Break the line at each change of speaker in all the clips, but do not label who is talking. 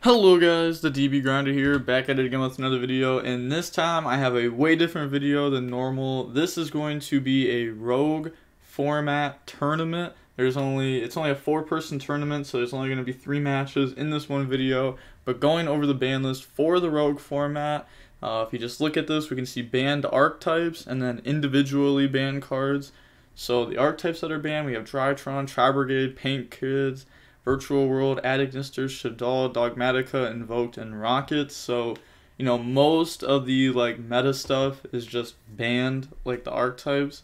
Hello guys, the DB Grinder here, back at it again with another video, and this time I have a way different video than normal. This is going to be a rogue format tournament. It's only a 4-person tournament, so there's only going to be 3 matches in this one video, but going over the ban list for the rogue format, if you just look at this, we can see banned archetypes and then individually banned cards. So the archetypes that are banned, we have Drytron, Tri-Brigade, Paint Kids, Virtual World, Addignisters, Shaddoll, Dogmatica, Invoked, and Rockets. So, you know, most of the like meta stuff is just banned, like the archetypes.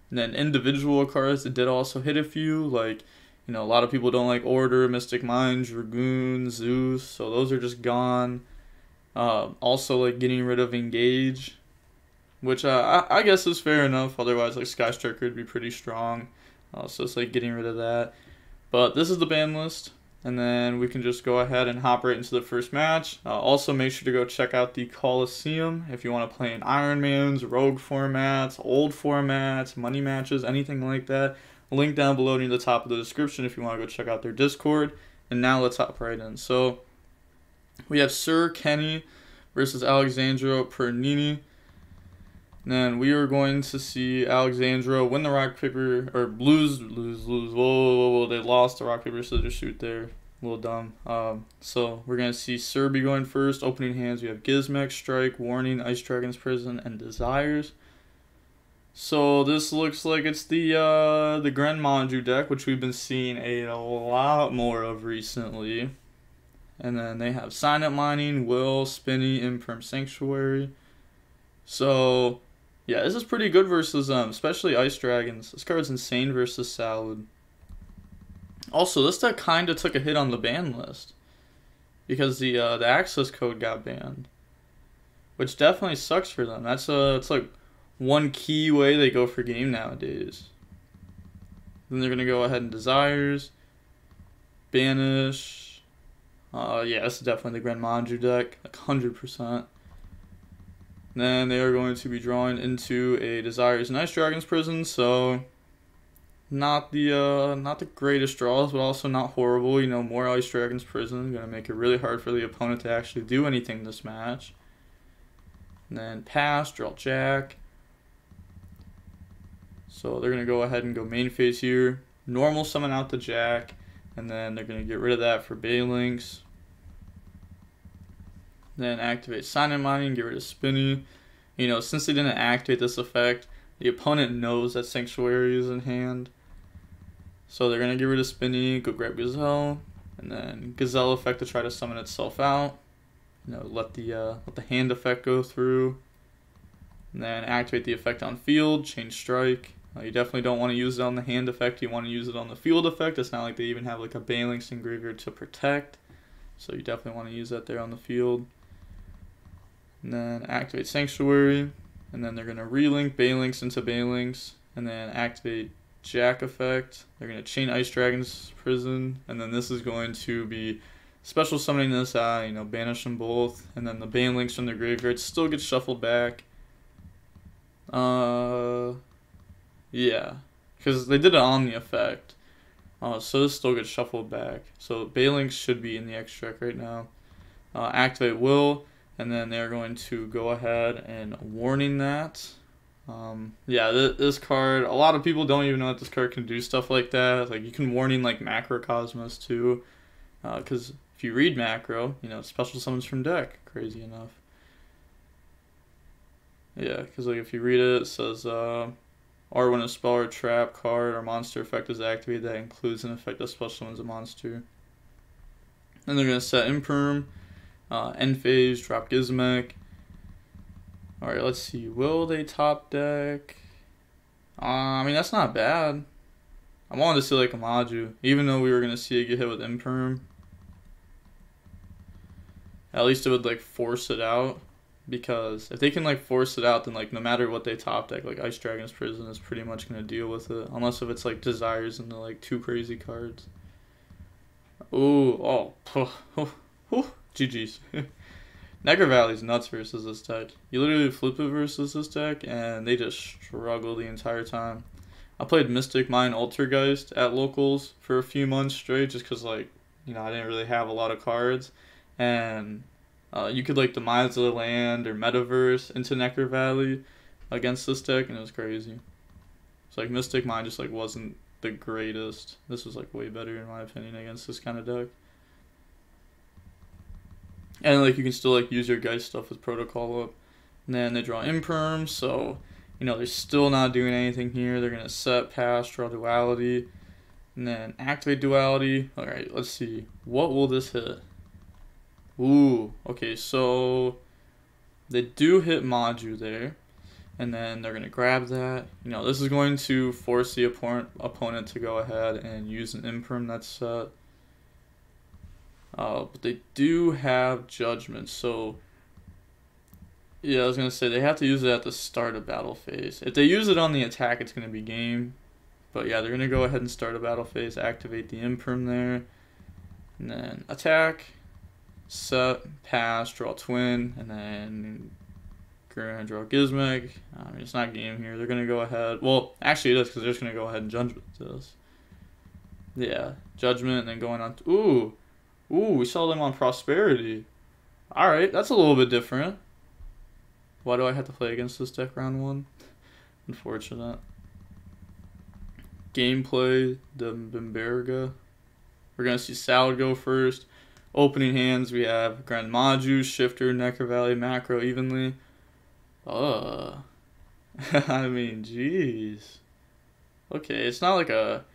And then individual cards, it did also hit a few, like, you know, a lot of people don't like Order, Mystic Mind, Dragoon, Zeus, so those are just gone. Also, like, getting rid of Engage, which I guess is fair enough, otherwise, like, Sky Striker would be pretty strong. So it's like getting rid of that. But this is the ban list, and then we can just go ahead and hop right into the first match. Also, make sure to go check out the Coliseum if you want to play in Ironmans, Rogue formats, old formats, money matches, anything like that. Link down below near the top of the description if you want to go check out their Discord. And now let's hop right in. So we have Sir Kenny versus Alexandro Pernini. And then we are going to see Alexandro win the rock, paper, or lose. Whoa, they lost the rock, paper, scissors shoot there. A little dumb. So we're going to see Sir be going first. Opening hands, we have Gizmek, Strike, Warning, Ice Dragon's Prison, and Desires. So this looks like it's the Gren Manju deck, which we've been seeing a lot more of recently. And then they have Signet Mining, Will, Spinny, Imperm Sanctuary. So yeah, this is pretty good versus especially Ice Dragons. This card's insane versus Salad. Also, this deck kind of took a hit on the ban list because the access code got banned, which definitely sucks for them. That's it's like one key way they go for game nowadays. Then they're gonna go ahead and Desires, Banish. Yeah, this is definitely the Gren Manju deck, like 100%. Then they are going to be drawing into a Desires and Ice Dragon's Prison, so not the greatest draws, but also not horrible. You know, more Ice Dragon's Prison, gonna make it really hard for the opponent to actually do anything this match. And then pass, draw Jack. So they're gonna go ahead and go main phase here. Normal summon out the Jack, and then they're gonna get rid of that for Balinks. Then activate Signet Mining, get rid of Spinny. You know, since they didn't activate this effect, the opponent knows that Sanctuary is in hand. So they're going to get rid of Spinny, go grab Gazelle, and then Gazelle effect to try to summon itself out. You know, let the hand effect go through. And then activate the effect on field, change Strike. You definitely don't want to use it on the hand effect, you want to use it on the field effect. It's not like they even have like a Balinks in graveyard to protect. So you definitely want to use that there on the field. And then activate Sanctuary, and then they're going to relink Balinks into Balinks, and then activate Jack effect. They're going to chain Ice Dragon's Prison, and then this is going to be special summoning this out, you know, banish them both, and then the Balinks from their graveyard still get shuffled back. Yeah, because they did an Omni effect, so this still gets shuffled back. So Balinks should be in the extract right now. Activate Will. And then they're going to go ahead and warning that. Yeah, this card, a lot of people don't even know that this card can do stuff like that. Like, you can warning like Macrocosmos too. Because if you read Macro, you know, special summons from deck, crazy enough. Yeah, because like if you read it, it says, or when a spell or trap card or monster effect is activated, that includes an effect that special summons a monster. Then they're going to set Imperm. End phase, drop Gizmek. Alright, let's see. Will they top deck? I mean, that's not bad. I wanted to see like a Maju, even though we were going to see it get hit with Imperm. At least it would like force it out. Because if they can like force it out, then like no matter what they top deck, like Ice Dragon's Prison is pretty much going to deal with it. Unless if it's like Desires into like 2 crazy cards. Ooh, GG's. Negra Valley's nuts versus this deck. You literally flip it versus this deck, and they just struggle the entire time. I played Mystic Mine Altergeist at locals for a few months straight, just because, like, you know, I didn't really have a lot of cards. and you could like demise the land or metaverse into Nectar Valley against this deck, and it was crazy. So like Mystic Mine just like wasn't the greatest. This was like way better in my opinion against this kind of deck. And like you can still like use your Geist stuff with Protocol up. And then they draw Imperm, so you know they're still not doing anything here. They're gonna set, pass, draw Duality, and then activate Duality. Alright, let's see. What will this hit? Ooh, okay, so they do hit Maju there. And then they're gonna grab that. You know, this is going to force the opponent to go ahead and use an Imperm that's set. But they do have Judgment, so yeah, I was gonna say they have to use it at the start of battle phase. If they use it on the attack, it's gonna be game. But yeah, they're gonna go ahead and start a battle phase, activate the Imperm there, and then attack, set, pass, draw Twin, and then gonna draw Gizmek. I mean, it's not game here. They're gonna go ahead. Well, actually it is because they're just gonna go ahead and Judgment this. Yeah, Judgment, and then going on. Ooh, we saw them on Prosperity. All right, that's a little bit different. Why do I have to play against this deck round 1? Unfortunate. Gameplay, the Bimberga. We're going to see Salad go first. Opening hands, we have Grand Maju, Shifter, Nectar Valley, Macro evenly. I mean, jeez. Okay, it's not like a...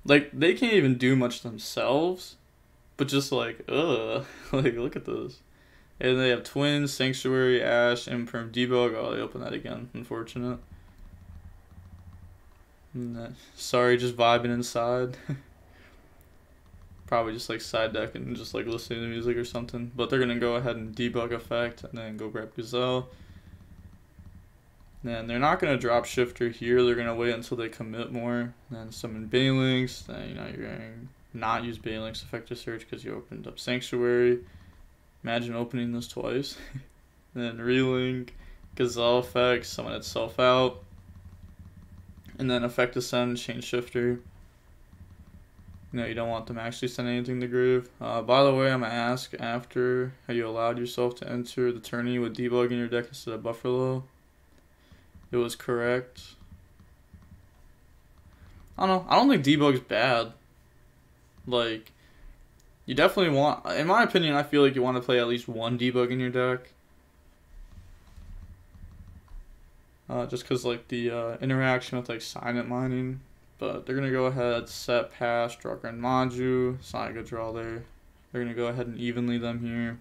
Like, they can't even do much themselves. But just like, like, look at this. And they have Twins, Sanctuary, Ash, Imperm, Debug. Oh, they open that again. Unfortunate. Sorry, just vibing inside. Probably just like side deck and just like listening to music or something. But they're going to go ahead and debug effect and then go grab Gazelle. Then they're not going to drop Shifter here. They're going to wait until they commit more. Then summon Balinks. Then, you know, you're going to not use Balinks Effective Search because you opened up Sanctuary. Imagine opening this twice. Then Relink, Gazelle effect, summon itself out. And then effect ascend, change Shifter. No, you don't want them actually send anything to grave. By the way, I'm going to ask after how you allowed yourself to enter the tourney with debug in your deck instead of Buffalo. It was correct. I don't know. I don't think debug's bad. Like, you definitely want, in my opinion, I feel like you want to play at least one debug in your deck. Just because, like, the interaction with, like, silent mining. But they're going to go ahead, set, pass, draw Grand Maju. It's not a good draw there. They're going to go ahead and evenly them here.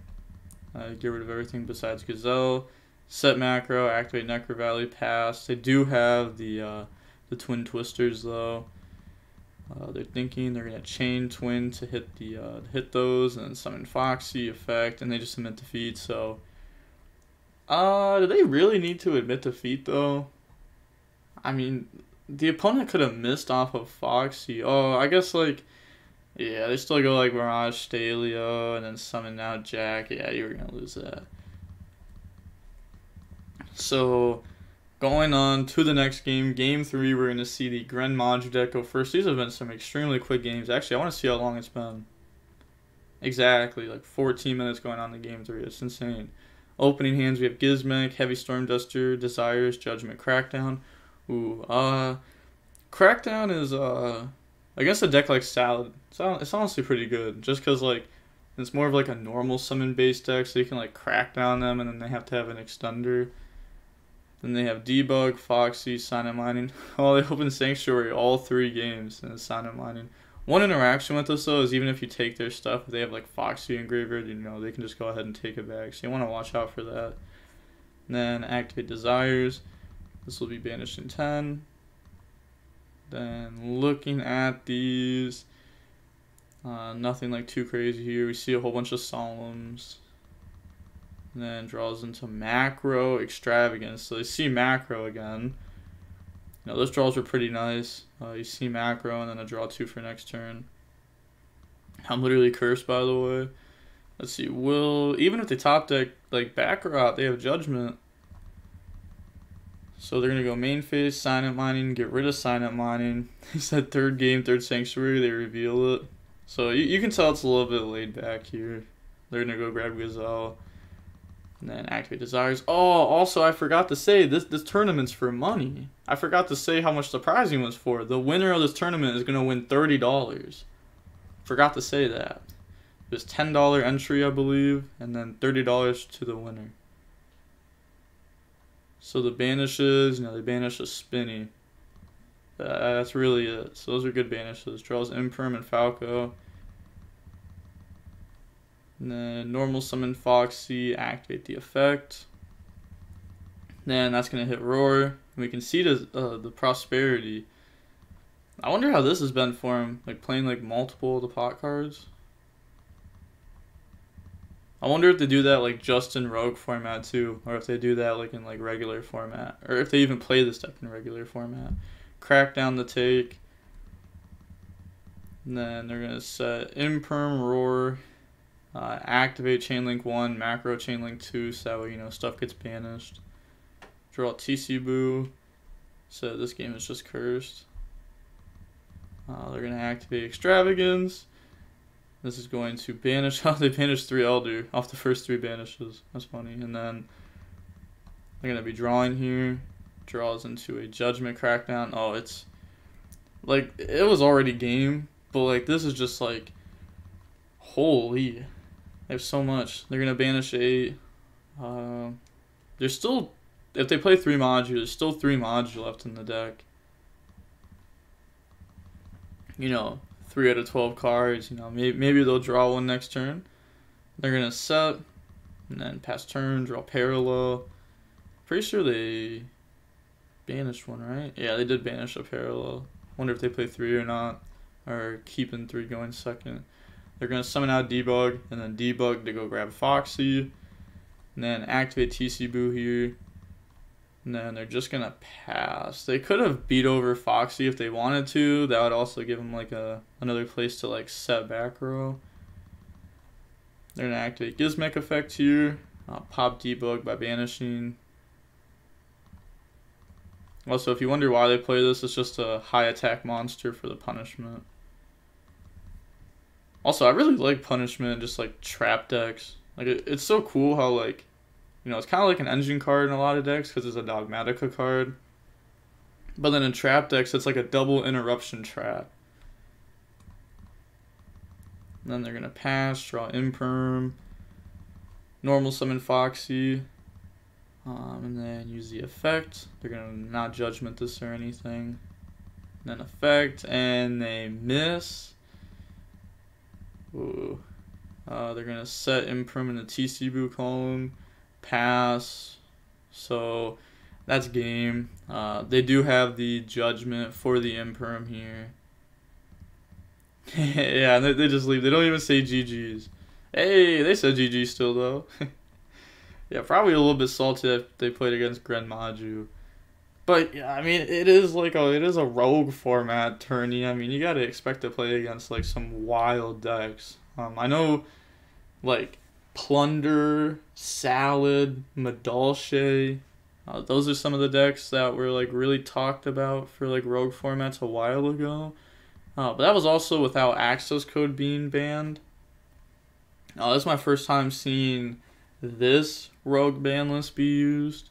Get rid of everything besides Gazelle. Set macro, activate Nectar Valley, pass. They do have the Twin Twisters, though. They're thinking they're gonna chain Twin to hit the hit those, and then summon Foxy effect, and they just admit defeat. So, do they really need to admit defeat though? I mean, the opponent could have missed off of Foxy. Oh, I guess like, yeah, they still go like Mirage Stalio, and then summon out Jack. Yeah, you were gonna lose that. So, going on to the next game, Game 3, we're going to see the Grand Maju deck go first. These have been some extremely quick games. Actually, I want to see how long it's been. Exactly, like 14 minutes going on in Game 3. It's insane. Opening hands, we have Gizmek, Heavy Storm Duster, Desires, Judgment, Crackdown. Ooh, Crackdown is, against a deck like Salad, it's honestly pretty good. Just because, like, it's more of like a normal summon-based deck, so you can, like, crack down them, and then they have to have an extender. Then they have Debug, Foxy, Silent Mining. Oh, they open Sanctuary all 3 games in Silent Mining. One interaction with this, though, is even if you take their stuff, if they have, like, Foxy in graveyard, you know, they can just go ahead and take it back. So you want to watch out for that. And then activate Desires. This will be banished in 10. Then looking at these, nothing, like, too crazy here. We see a whole bunch of Solemns. And then draws into Macro Extravagance. So they see Macro again. You know, those draws are pretty nice. You see Macro and then a draw 2 for next turn. I'm literally cursed, by the way. Let's see. Even if they top deck like back or out, they have Judgment. So they're going to go main phase, Silent Mining, get rid of Silent Mining. He said third game, third Sanctuary, they reveal it. So you can tell it's a little bit laid back here. They're gonna go grab Gazelle. And then activate Desires. Oh, also I forgot to say, this tournament's for money. I forgot to say how much the prizing was for. The winner of this tournament is gonna win $30. Forgot to say that. It was $10 entry, I believe, and then $30 to the winner. So the banishes, they banish a Spinny. That's really it. So those are good banishes. Draws Imperm and Falco. And then normal summon Foxy, activate the effect. Then that's gonna hit Roar. We can see the prosperity. I wonder how this has been for him, like playing like multiple of the pot cards. I wonder if they do that like just in Rogue format too, or if they do that like in like regular format, or if they even play this deck in regular format. Crack down the take. And then they're gonna set Imperm, Roar. Activate Chainlink 1, macro Chainlink 2, so that way, stuff gets banished. Draw TC Boo, so this game is just cursed. They're going to activate Extravagance. This is going to banish, they banished 3 Elder off the first 3 banishes, that's funny. And then they're going to be drawing here, draws into a Judgment Crackdown. Oh, it's, like, it was already game, but like, this is just like, holy. They have so much. They're gonna banish 8. There's still, if they play 3 module, there's still 3 module left in the deck. 3 out of 12 cards. Maybe they'll draw one next turn. They're gonna set, and then pass turn, draw Parallel. Pretty sure they banished one, right? Yeah, they did banish a Parallel. Wonder if they play 3 or not, or keeping 3 going second. They're going to summon out Debug, and then Debug to go grab Foxy, and then activate TC Boo here, and then they're just going to pass. They could have beat over Foxy if they wanted to. That would also give them like another place to like set back row. They're going to activate Gizmek effect here, pop Debug by banishing. Also, if you wonder why they play this, it's just a high attack monster for the punishment. Also, I really like punishment, just like trap decks. Like it's so cool how like, it's kind of like an engine card in a lot of decks because it's a Dogmatica card. But then in trap decks, it's like a double interruption trap. And then they're gonna pass, draw Imperm, normal summon Foxy, and then use the effect. They're gonna not judgment this or anything. And then effect, and they miss. Ooh. They're gonna set Imperm in the TC Boo column, pass, so that's game. They do have the judgment for the Imperm here. Yeah, they just leave. They don't even say GG's. Hey, they said GG still though. Yeah, probably a little bit salty if they played against Gren Maju. But yeah, I mean, it is a rogue format tourney. I mean, you gotta expect to play against like some wild decks. I know, like Plunder, Salad, Madolche. Those are some of the decks that were like really talked about for like rogue formats a while ago. But that was also without access code being banned. This is my first time seeing this rogue ban list be used.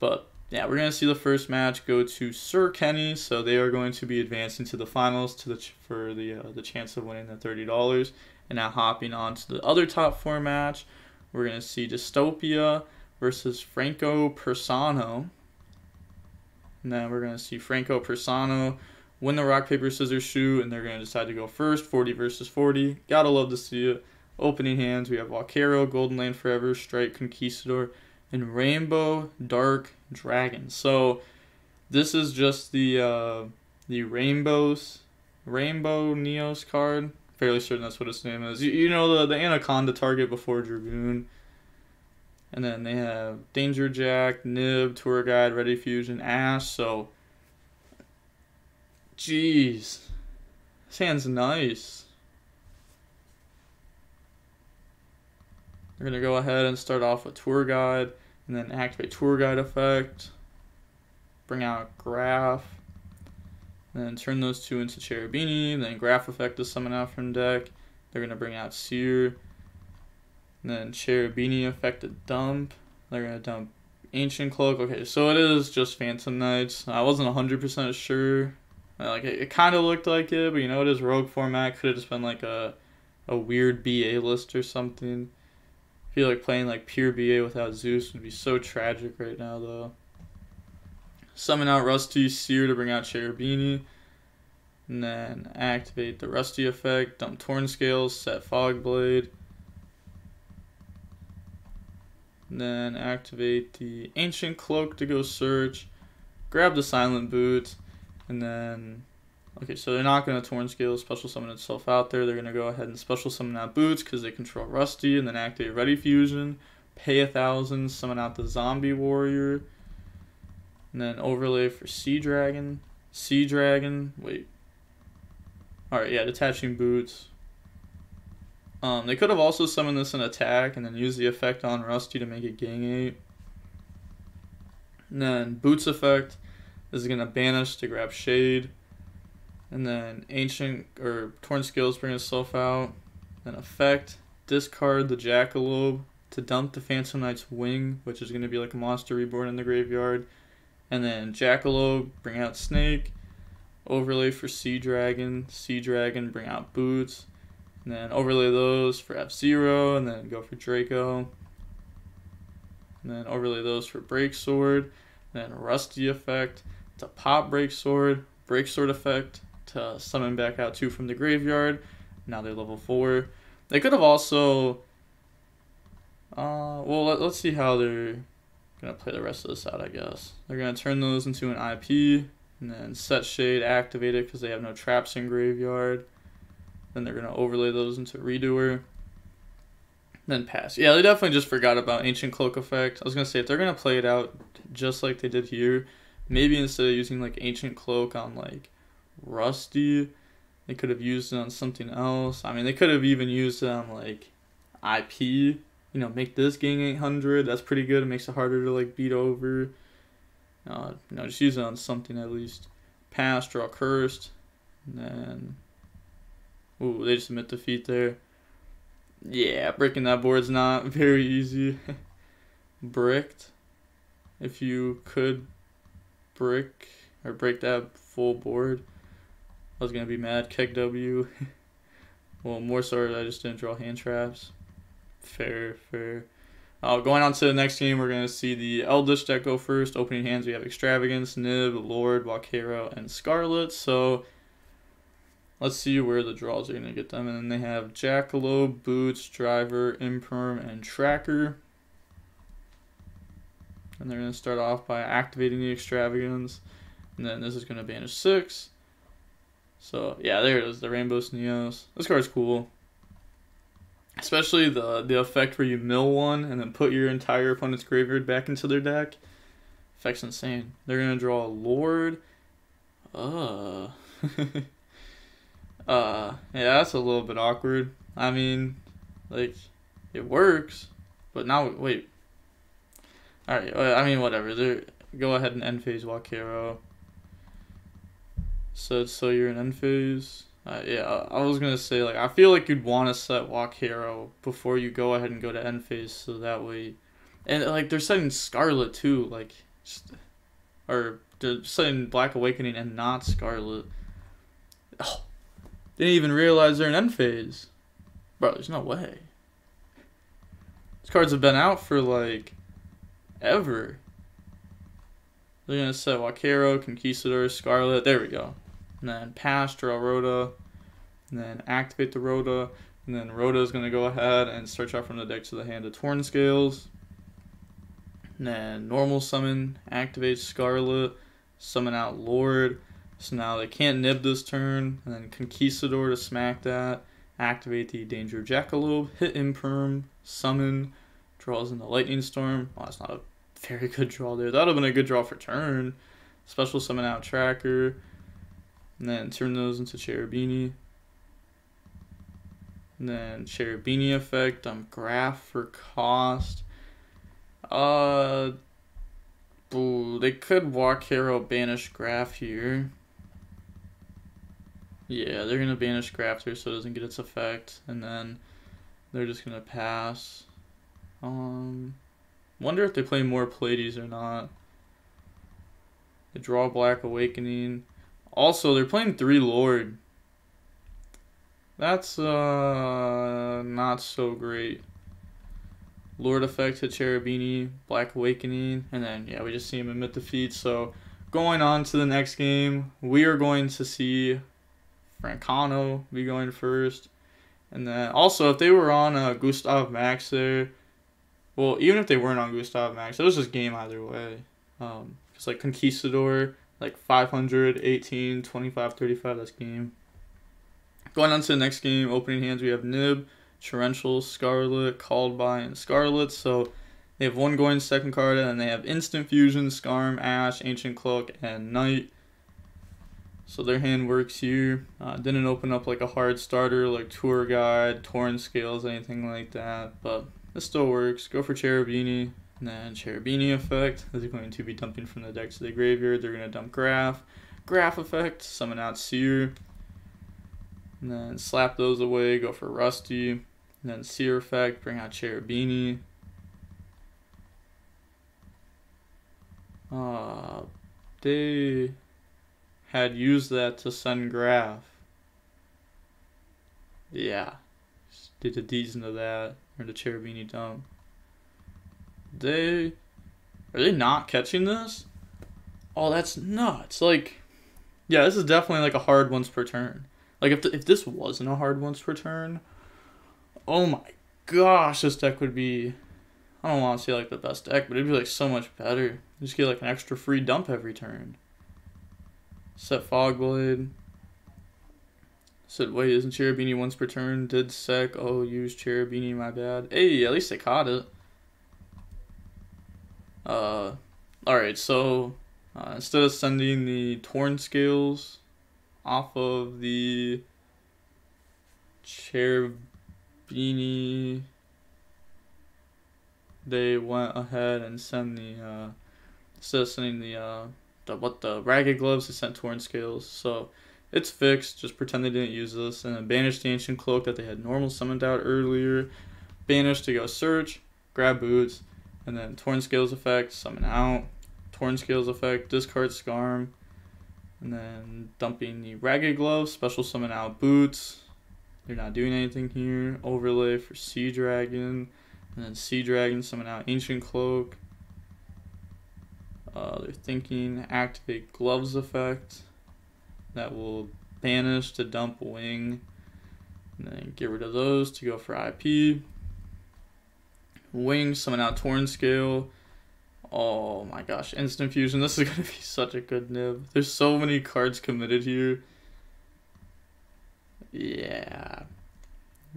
But yeah, we're going to see the first match go to Sir Kenny, so they are going to be advancing to the finals for the chance of winning the $30. And now hopping on to the other top 4 match, we're going to see Dystopia versus Franco Persano. And then we're going to see Franco Persano win the rock, paper, scissors shoot, and they're going to decide to go first, 40 versus 40. Gotta love to see it. Opening hands, we have Walkero, Golden Lane Forever, Strike Conquistador, and Rainbow Dark Dragon. So this is just the Rainbow Neos card. Fairly certain that's what its name is. You know the Anaconda target before Dragoon. And then they have Danger Jack, Nib, Tour Guide, Ready Fusion, Ash. So, jeez, this hand's nice. We're going to go ahead and start off with Tour Guide, and then activate Tour Guide effect, bring out Graph, and then turn those 2 into Cherubini, then Graph effect to summon out from deck. They're going to bring out Seer, And then Cherubini effect to dump. They're gonna dump Ancient Cloak. Okay, so it is just Phantom Knights. I wasn't 100% sure. Like it kind of looked like it, but you know, it is rogue format. Could have just been like a weird BA list or something. I feel like playing like pure BA without Zeus would be so tragic right now, though. Summon out Rusty Seer to bring out Cherubini. And then activate the Rusty effect, dump Torn Scales, set Fogblade. And then activate the Ancient Cloak to go search. Grab the Silent Boot. And then, okay, so they're not going to Torn Scales, special summon itself out there. They're going to go ahead and special summon out Boots because they control Rusty. And then activate Ready Fusion. Pay 1,000, summon out the Zombie Warrior. And then overlay for Sea Dragon. Sea Dragon, wait. Alright, yeah, detaching Boots. They could have also summoned this in attack and then used the effect on Rusty to make it gang 8. And then Boots effect is going to banish to grab Shade. And then Ancient or Torn Scales bring itself out. Then effect, discard the Jackalope to dump the Phantom Knight's Wing, which is going to be like a monster reborn in the graveyard. And then Jackalope, bring out Snake. Overlay for Sea Dragon. Sea Dragon, bring out Boots. And then overlay those for F-Zero, and then go for Draco. And then overlay those for Break Sword. Then Rusty effect to pop Break Sword. Break Sword effect to summon back out 2 from the graveyard. Now they're level 4. They could have also... well, let's see how they're going to play the rest of this out, I guess. They're going to turn those into an IP. And then set Shade, activate it because they have no traps in graveyard. Then they're going to overlay those into Redoer. Then pass. Yeah, they definitely just forgot about Ancient Cloak effect. I was going to say, if they're going to play it out just like they did here, maybe instead of using like Ancient Cloak on like Rusty, they could have used it on something else. I mean, they could have even used it on like IP. You know, make this gang 800. That's pretty good. It makes it harder to like beat over. No, just use it on something at least. Pass, draw Cursed. And then... ooh, they just admit defeat there. Yeah, breaking that board's not very easy. Bricked. If you could brick or break that full board, I was going to be mad. Keg W. Well, more sorry I just didn't draw hand traps. Fair. Going on to the next game, we're going to see the Eldritch deck go first. Opening hands, we have Extravagance, Nib, Lord, YuGiOh, and Scarlet. So... let's see where the draws are going to get them. And then they have Jackalope, Boots, Driver, Imperm, and Tracker. And they're going to start off by activating the Extravagance. And then this is going to banish 6. So, yeah, there it is, the Rainbow Sneos. This card's cool. Especially the effect where you mill one and then put your entire opponent's graveyard back into their deck. Effect's insane. They're going to draw a Lord. Yeah, that's a little bit awkward. I mean, like, it works, but now, wait. Alright, I mean, whatever. Go ahead and end phase YuGiOh. So you're in end phase. Yeah, I was gonna say, like, I feel like you'd want to set YuGiOh before you go ahead and go to end phase, so that way, and like they're setting Scarlet too, like, or they're setting Black Awakening and not Scarlet. Oh. Didn't even realize they're in end phase. Bro, there's no way. These cards have been out for, like, ever. They're going to set YuGiOh, Conquistador, Scarlet. There we go. And then pass, draw Rhoda. And then activate the Rhoda. And then Rhoda is going to go ahead and search out from the deck to the hand of Torn Scales. And then normal summon, activate Scarlet. Summon out Lord. So now they can't nib this turn, and then Conquistador to smack that, activate the Danger Jackalope, hit Imperm, summon, draws in the Lightning Storm. Well, that's not a very good draw there. That would have been a good draw for turn. Special summon out Tracker, and then turn those into Cherubini. And then Cherubini effect, Graph for cost. They could YuGiOh banish Graph here. Yeah, they're going to banish Graph here so it doesn't get its effect. And then they're just going to pass. Wonder if they play more Pleiades or not. They draw Black Awakening. Also, they're playing 3 Lord. That's not so great. Lord effect to Cherubini, Black Awakening, and then yeah, we just see him emit defeat. So going on to the next game, we are going to see Francano be going first. And then also if they were on Gustav Max there, well, even if they weren't on Gustav Max, it was just game either way. It's like Conquistador, like 500, 18, 25, 35, that's game. Going on to the next game, opening hands, we have Nib, Torrential, Scarlet, Called By, and Scarlet. So they have 1 going second card, and they have Instant Fusion, Scarm, Ash, Ancient Cloak, and Knight. So their hand works here. Didn't open up like a hard starter like Tour Guide, Torrent Scales, anything like that, but this still works. Go for Cherubini, and then Cherubini effect. This is going to be dumping from the deck to the graveyard. They're going to dump Graph. Graph effect, summon out Seer. And then slap those away, go for Rusty. And then Seer effect, bring out Cherubini. They had used that to send Graph. Yeah. Just did a D's into that. Or the Cherubini dump. Are they not catching this? Oh, that's nuts. Like, yeah, this is definitely like a hard once per turn. Like, if this wasn't a hard once per turn, oh my gosh, this deck would be, I don't want to say like the best deck, but it'd be like so much better. Just get like an extra free dump every turn. Set Fogblade. Said, wait, isn't Cherubini once per turn? Did sec. Oh, use Cherubini, my bad. Hey, at least they caught it. Alright, so instead of sending the Torn Scales off of the Cherubini, they went ahead and sent the instead of sending the Ragged Gloves, they sent Torn Scales. So it's fixed. Just pretend they didn't use this, and then banish the Ancient Cloak that they had normal summoned out earlier. Banish to go search, grab Boots, and then Torn Scales effect, summon out. Torn Scales effect, discard Scarm, and then dumping the Ragged Glove, special summon out Boots. They're not doing anything here. Overlay for Sea Dragon, and then Sea Dragon, summon out Ancient Cloak. They're thinking activate Gloves effect. That will banish to dump Wing. And then get rid of those to go for IP. Wing, summon out Torn Scale. Oh my gosh, Instant Fusion. This is going to be such a good nib. There's so many cards committed here. Yeah.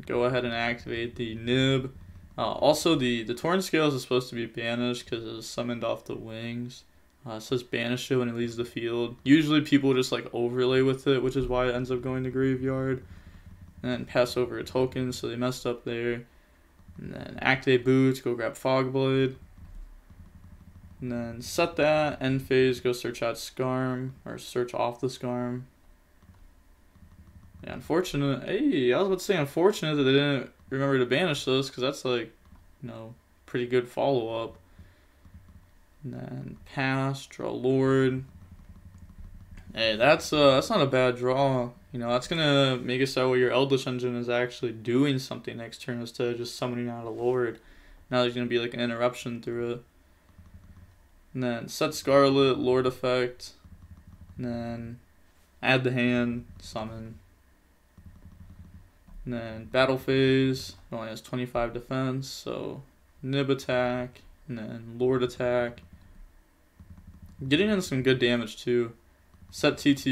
Go ahead and activate the nib. Also, the Torn Scales is supposed to be banished because it was summoned off the wings. It says banish it when it leaves the field. Usually people just like overlay with it, which is why it ends up going to graveyard. And then pass over a token, so they messed up there. And then activate Boots, go grab Fogblade. And then set that, end phase, go search out Scarm, or search off the Scarm. Yeah, unfortunate. Hey, I was about to say unfortunate that they didn't remember to banish this, because that's like, you know, pretty good follow-up. And then pass, draw Lord. Hey, that's not a bad draw. You know, that's gonna make it so where your Eldritch Engine is actually doing something next turn instead of just summoning out a Lord. Now there's gonna be like an interruption through it. And then set Scarlet, Lord effect. And then add the hand, summon. And then battle phase, it only has 25 defense, so nib attack, and then Lord attack. Getting in some good damage too. Set TT,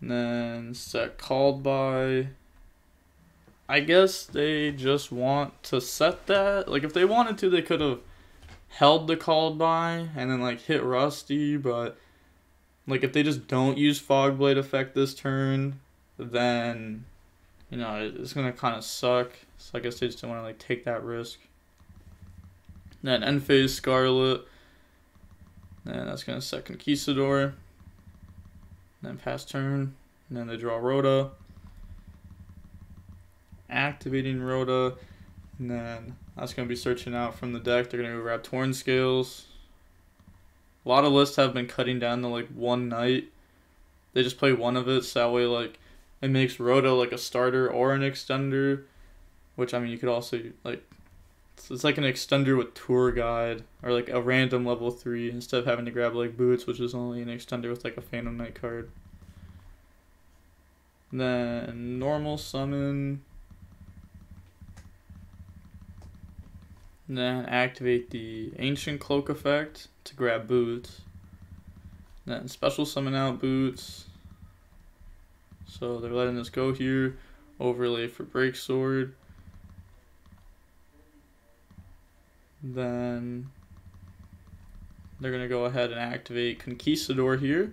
and then set Called By. I guess they just want to set that. Like if they wanted to, they could have held the Called By and then like hit Rusty, but like if they just don't use Fogblade effect this turn, then you know it's gonna kind of suck. So I guess they just don't want to like take that risk. Then end phase Scarlet, and that's gonna set Conquistador. Then pass turn, and then they draw Rhoda. Activating Rhoda. And then that's going to be searching out from the deck. They're going to go grab Torn Scales. A lot of lists have been cutting down to like one knight. They just play one of it, so that way like it makes Rhoda like a starter or an extender. Which, I mean, you could also like, it's like an extender with Tour Guide, or like a random level 3 instead of having to grab like Boots, which is only an extender with like a Phantom Knight card. Then normal summon. And then activate the Ancient Cloak effect to grab Boots. Then special summon out Boots. So they're letting us go here. Overlay for Break Sword. Then they're going to go ahead and activate Conquistador here.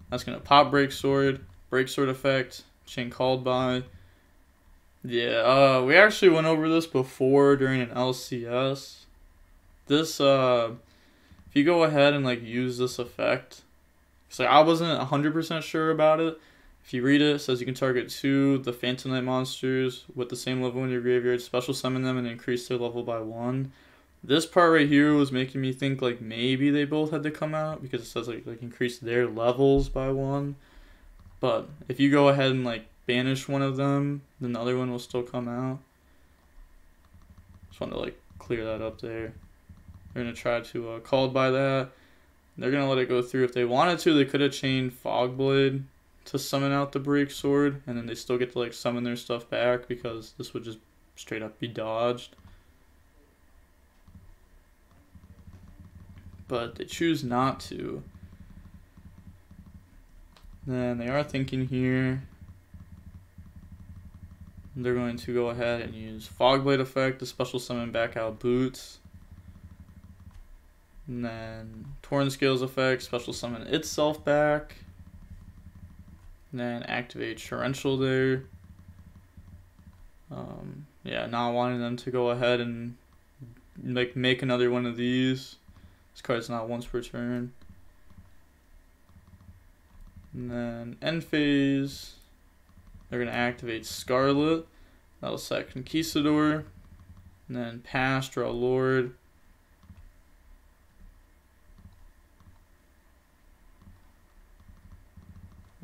That's going to pop Break Sword effect, chain called by. Yeah, we actually went over this before during an LCS. This, if you go ahead and like use this effect, so I wasn't 100% sure about it. If you read it, it says you can target 2 the Phantom Knight monsters with the same level in your graveyard, special summon them, and increase their level by 1. This part right here was making me think like maybe they both had to come out because it says like increase their levels by 1. But if you go ahead and like banish one of them, then the other one will still come out. Just want to like clear that up there. They're going to try to called by that. They're going to let it go through. If they wanted to, they could have chained Fogblade to summon out the Break Sword, and then they still get to like summon their stuff back because this would just straight up be dodged. But they choose not to. Then they are thinking here. They're going to go ahead and use Fogblade effect to special summon back out Boots. And then Torn Scales effect, special summon itself back. And then activate Torrential there. Yeah, not wanting them to go ahead and make another one of these. This card's not once per turn. And then end phase, they're going to activate Scarlet. That'll set Conquistador. And then pass, draw Lord.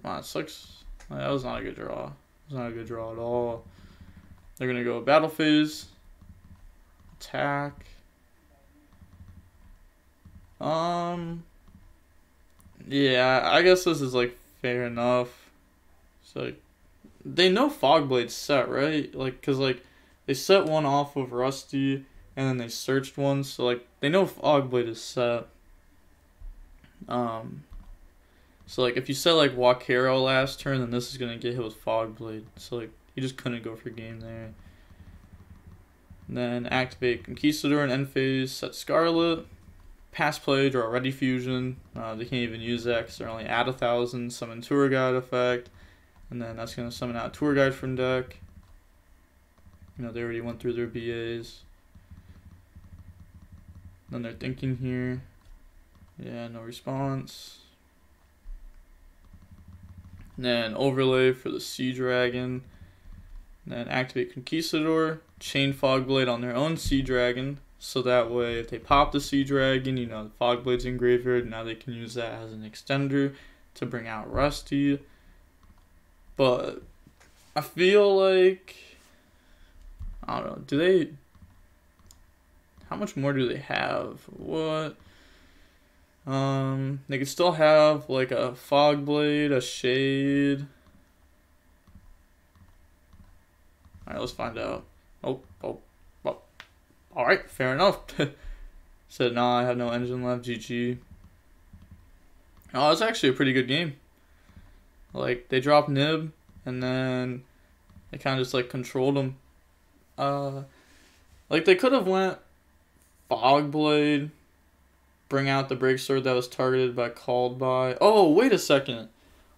Wow, it sucks. That was not a good draw. It was not a good draw at all. They're going to go battle phase. Attack. Yeah, I guess this is like fair enough. So like, they know Fogblade's set, right? Like, cause like they set one off of Rusty, and then they searched one, so like they know Fogblade is set. So like if you set like YuGiOh last turn, then this is gonna get hit with Fogblade. So like you just couldn't go for game there. And then activate Conquistador in end phase, set Scarlet. Pass play, draw Ready Fusion. They can't even use that because they're only at 1,000. Summon Tour Guide effect. And then that's going to summon out Tour Guide from deck. You know, they already went through their BAs. Then they're thinking here. Yeah, no response. And then overlay for the Sea Dragon. And then activate Conquistador. Chain Fogblade on their own Sea Dragon. So that way, if they pop the Sea Dragon, you know, the Fogblade's in graveyard. Now they can use that as an extender to bring out Rusty. But I feel like, I don't know, do they, how much more do they have? What? They could still have like a Fogblade, a Shade. Alright, let's find out. Oh. Alright, fair enough. Said, nah, I have no engine left, GG. Oh, it's actually a pretty good game. Like, they dropped Nib, and then they kind of just, like, controlled them. Like, they could have went Fogblade, bring out the Break Sword that was targeted by called by. Oh, wait a second.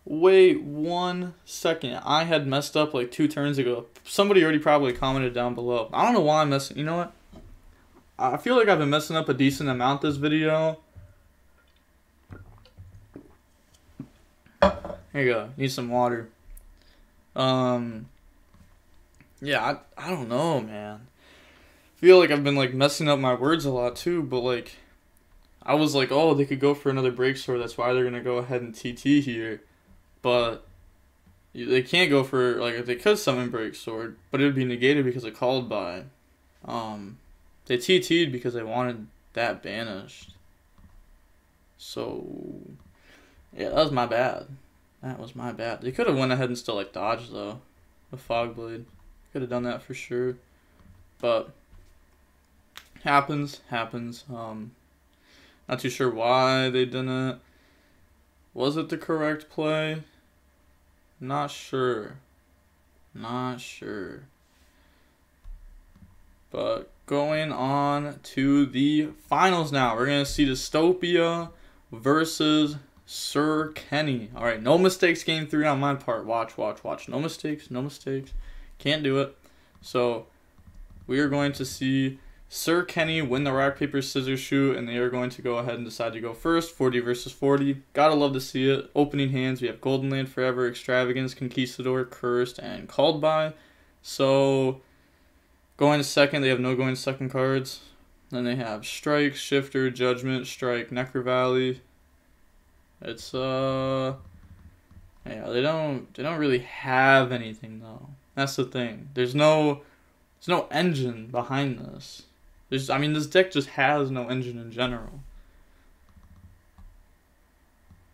Wait 1 second. I had messed up, like, 2 turns ago. Somebody already probably commented down below. I don't know why I'm messing. You know what? I feel like I've been messing up a decent amount this video. Here you go. Need some water. Yeah, I don't know, man. feel like I've been like messing up my words a lot too, but like I was like, oh, they could go for another break sword, that's why they're gonna go ahead and TT here. But they can't go for, like, they could summon break sword, but it would be negated because it called by. They TT'd because they wanted that banished. So yeah, that was my bad. That was my bad. They could have went ahead and still like dodged though. The fog blade. Could have done that for sure. But happens. Not too sure why they didn't. Was it the correct play? Not sure. But going on to the finals now. We're going to see Dystopia versus Sir Kenny. Alright, no mistakes game 3 on my part. Watch. No mistakes. Can't do it. So, we are going to see Sir Kenny win the rock, paper, scissors shoot, and they are going to go ahead and decide to go first. 40 versus 40. Gotta love to see it. Opening hands, we have Golden Land Forever, Extravagance, Conquistador, Cursed, and Called By. So, going to second, they have no going to second cards. Then they have Strike, Shifter, Judgment, Strike, Necro Valley. It's yeah, they don't really have anything though. That's the thing. There's no engine behind this. This deck just has no engine in general.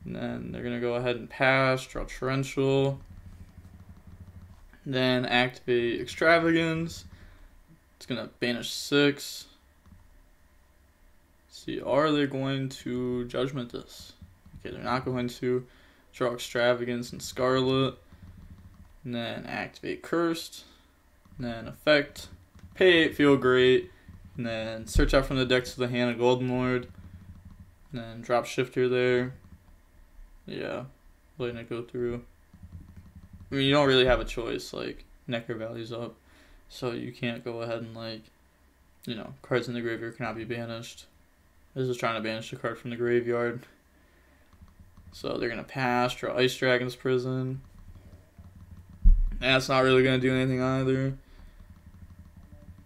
And then they're gonna go ahead and pass, draw Torrential. Then activate Extravagance. It's gonna banish 6. Let's see, are they going to Judgment this? Okay, they're not going to. Draw Extravagance and Scarlet. And then activate Cursed. And then effect. Pay 8, feel great. And then search out from the deck to the hand a Golden Lord. And then drop Shifter there. Yeah, letting it go through. I mean, you don't really have a choice, like, Necro Valley's up. So you can't go ahead and, like, you know, cards in the graveyard cannot be banished. This is trying to banish a card from the graveyard. So they're going to pass, draw Ice Dragon's Prison. That's not really going to do anything either.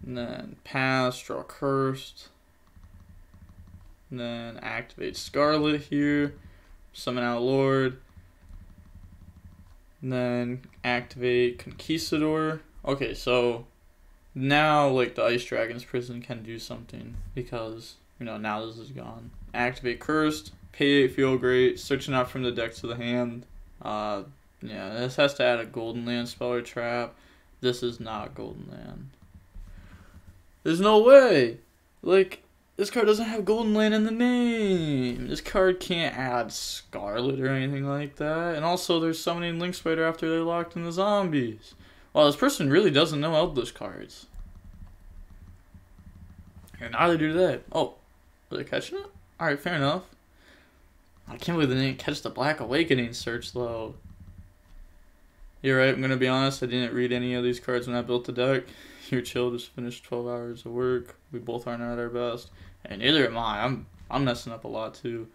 And then pass, draw Cursed. And then activate Scarlet here. Summon out Lord. And then activate Conquistador. Okay, so now like the Ice Dragon's Prison can do something because, you know, now this is gone. Activate Cursed. Pay 8, feel great. Searching out from the deck to the hand. Yeah, this has to add a Golden Land spell or trap. This is not Golden Land. There's no way. Like, this card doesn't have Golden Land in the name. This card can't add Scarlet or anything like that. And also, they're summoning Link Spider after they're locked in the zombies. Wow, this person really doesn't know Eldritch cards. And now they do that. Oh, are they catching it? Alright, fair enough. I can't believe they didn't catch the Black Awakening search, though. You're right, I'm going to be honest, I didn't read any of these cards when I built the deck. You're chill, just finished 12 hours of work. We both aren't at our best. And neither am I. I'm messing up a lot, too.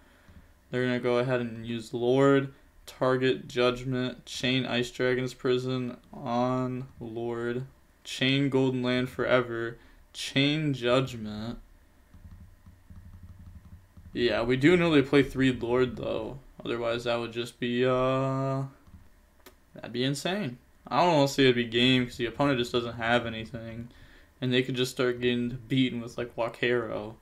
They're going to go ahead and use Lord, target Judgment, chain Ice Dragon's Prison on Lord, chain Golden Land Forever, chain Judgment. Yeah, we do know they play 3 Lord, though. Otherwise, that would just be, that'd be insane. I don't want to say it'd be game, because the opponent just doesn't have anything. And they could just start getting beaten with, like, YuGiOh.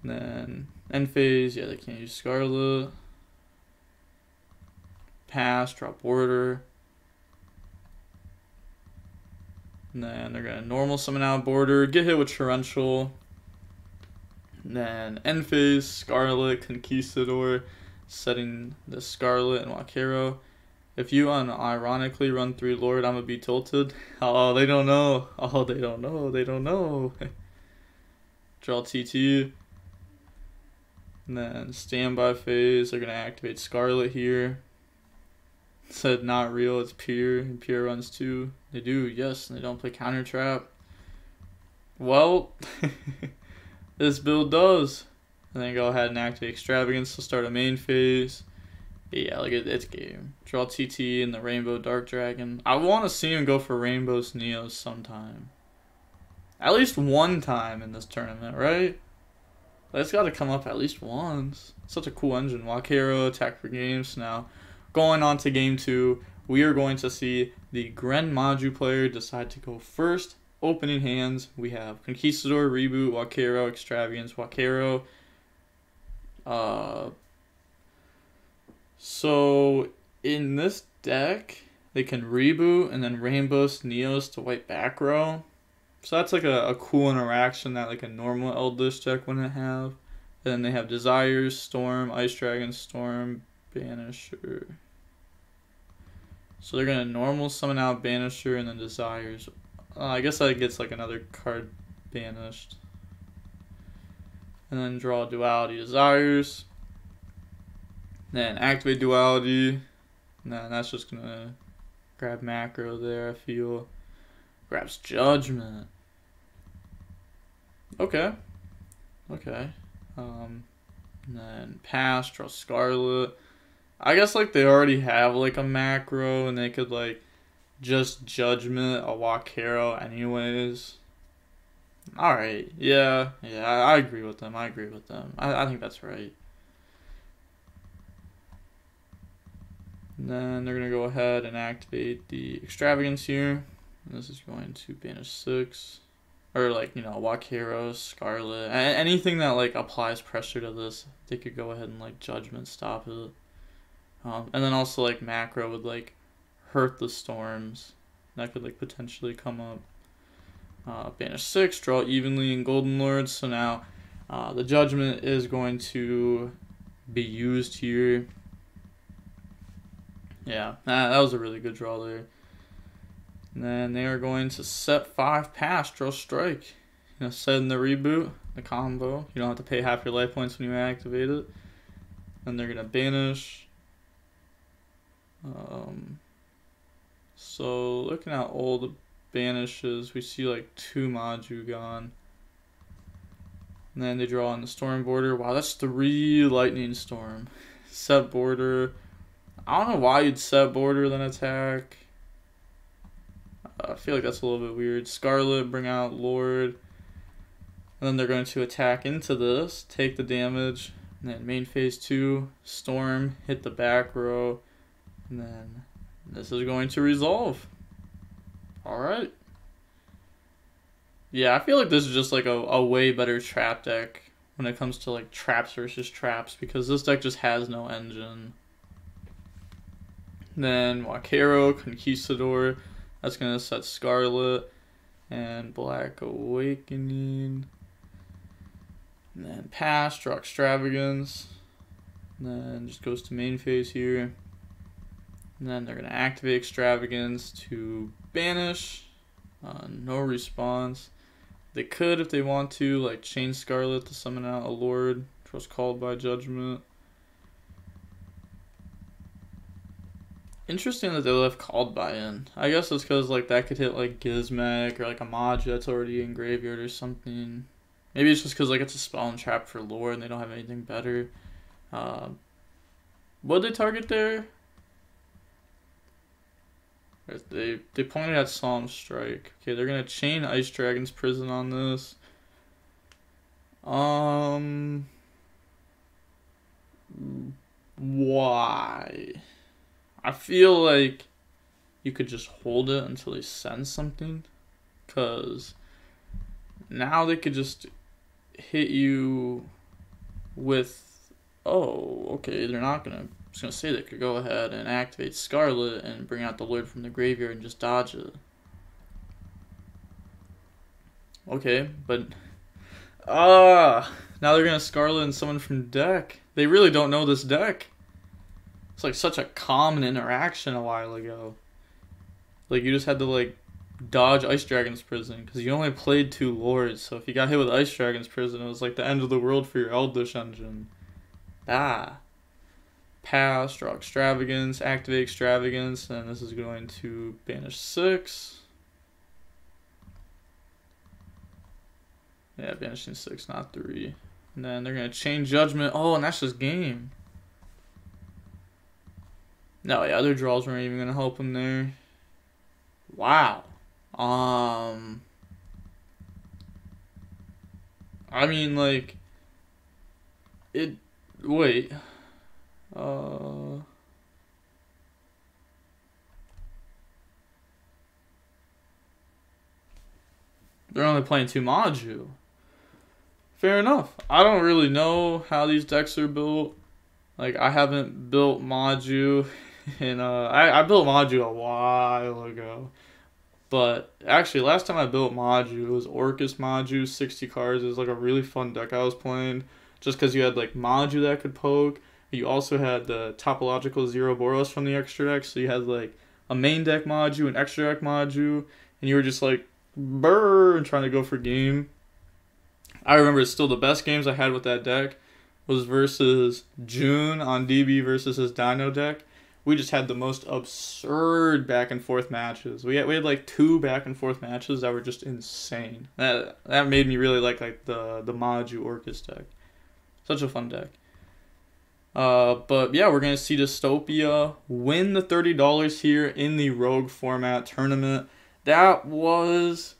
And then, end phase, yeah, they can't use Scarlet. Pass, drop Border. And then they're going to normal summon out Border, get hit with Torrential. And then end phase, Scarlet, Conquistador, setting the Scarlet and YuGiOh. If you unironically run 3 Lord, I'm gonna be tilted. Oh, they don't know. Oh, they don't know. Draw TT. And then standby phase, they're gonna activate Scarlet here. It said not real, it's pure, and pure runs 2. They do, yes, and they don't play counter trap. Well, this build does. And then go ahead and activate Extravagance to start a main phase. Yeah, like it's game. Draw TT and the Rainbow Dark Dragon. I want to see him go for Rainbows Neos sometime. At least one time in this tournament, right? That's got to come up at least once. Such a cool engine. YuGiOh, attack for games. Now, going on to game 2, we are going to see the Gren Maju player decide to go first. Opening hands, we have Conquistador, Reboot, YuGiOh, Extravagance, YuGiOh. So in this deck, they can Reboot and then Rainbows Neos to wipe back row. So that's like a cool interaction that like a normal Eldritch deck wouldn't have. And then they have Desires, Storm, Ice Dragon, Storm, Banisher. So they're going to normal summon out Banisher and then Desires. I guess that gets like another card banished. And then draw Duality Desires. Then activate Duality. And then that's just going to grab macro there, I feel. Grabs Judgment. Okay. Okay. And then pass, draw Scarlet. I guess like they already have like a macro and they could like just Judgment a YuGiOh anyways. Alright, yeah, I agree with them. I think that's right. And then they're going to go ahead and activate the Extravagance here. And this is going to banish 6. Or like, you know, YuGiOh, Scarlet. Anything that like applies pressure to this, they could go ahead and like Judgment stop it. And then also like macro would like hurt the storms. That could like potentially come up. Banish 6, draw evenly in Golden Lords. So now the Judgment is going to be used here. Yeah, that was a really good draw there. And then they are going to set 5 pass, draw strike. You know, set in the Reboot, the combo. You don't have to pay half your life points when you activate it. Then they're going to banish. So looking at all the banishes, we see like 2 Maju gone. And then they draw on the Storm Border. Wow, that's 3 Lightning Storm. Set Border. I don't know why you'd set Border then attack. I feel like that's a little bit weird. Scarlet, bring out Lord. And then they're going to attack into this, take the damage. And then main phase 2, Storm, hit the back row. And then this is going to resolve. Alright. Yeah, I feel like this is just like a way better trap deck when it comes to like traps versus traps, because this deck just has no engine. Then YuGiOh, Conquistador. That's going to set Scarlet and Black Awakening. And then pass, draw Extravagance. And then just goes to main phase here. And then they're going to activate Extravagance to banish. No response. They could, if they want to, like chain Scarlet to summon out a Lord, which was called by Judgment. Interesting that they left called by in. I guess it's because like that could hit like Gizmek or like a Maju that's already in graveyard or something. Maybe it's just because like it's a spell and trap for lore and they don't have anything better. What did they target there? They pointed at Psalm Strike. Okay, they're gonna chain Ice Dragon's Prison on this. Why? I feel like you could just hold it until they send something, because now they could just hit you with, oh, okay, they're not gonna, I was gonna say they could go ahead and activate Scarlet and bring out the Lord from the graveyard and just dodge it. Okay, but now they're gonna Scarlet and summon from deck. They really don't know this deck. It's like such a common interaction a while ago. Like you just had to like dodge Ice Dragon's Prison because you only played 2 Lords. So if you got hit with Ice Dragon's Prison, it was like the end of the world for your Eldritch engine. Pass, draw Extravagance, activate Extravagance, and this is going to banish 6. Yeah, banishing 6, not 3. And then they're going to chain Judgment. Oh, and that's just game. No, yeah, other draws weren't even gonna help him there. Wow. I mean, like, it. Wait. They're only playing 2 Maju. Fair enough. I don't really know how these decks are built. Like, I haven't built Maju, and I built Maju a while ago. But actually, last time I built Maju, it was Orcus Maju, 60 cards. It was like a really fun deck I was playing, just because you had like Maju that could poke. You also had the topological Zero Boros from the Estrex, so you had like a main deck Maju, an extra deck Maju, and you were just like brrr and trying to go for game. I remember still the best games I had with that deck was versus June on DB versus his Dino deck. We just had the most absurd back and forth matches. We had like 2 back and forth matches that were just insane. That made me really like the Maju Orcus deck. Such a fun deck. But yeah, we're gonna see Dystopia win the $30 here in the Rogue format tournament. That was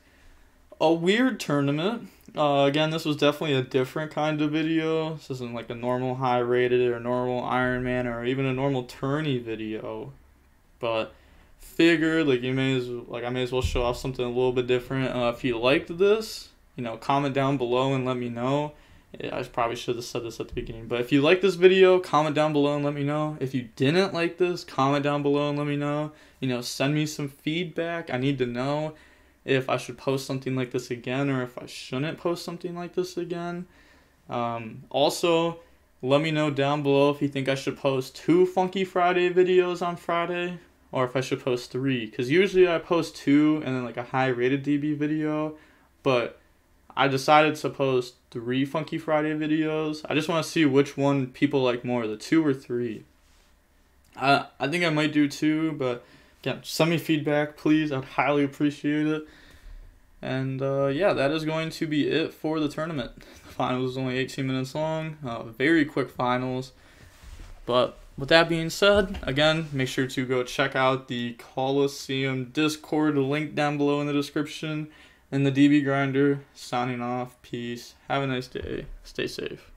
a weird tournament. Again, this was definitely a different kind of video. This isn't like a normal high rated or normal Iron Man or even a normal Tourney video. But figured like I may as well show off something a little bit different. If you liked this, comment down below and let me know. I probably should have said this at the beginning, but if you like this video, comment down below and let me know. If you didn't like this, comment down below and let me know. Send me some feedback. I need to know if I should post something like this again or if I shouldn't post something like this again. Also, let me know down below if you think I should post 2 Funky Friday videos on Friday or if I should post 3. Because usually I post 2 and then like a high rated DB video, but I decided to post 3 Funky Friday videos. I just want to see which one people like more, the 2 or 3. I think I might do 2, but again, send me feedback, please. I'd highly appreciate it. And yeah, that is going to be it for the tournament. The finals was only 18 minutes long. Very quick finals. But with that being said, again, make sure to go check out the Coliseum Discord, link down below in the description. And the DB Grinder, signing off. Peace. Have a nice day. Stay safe.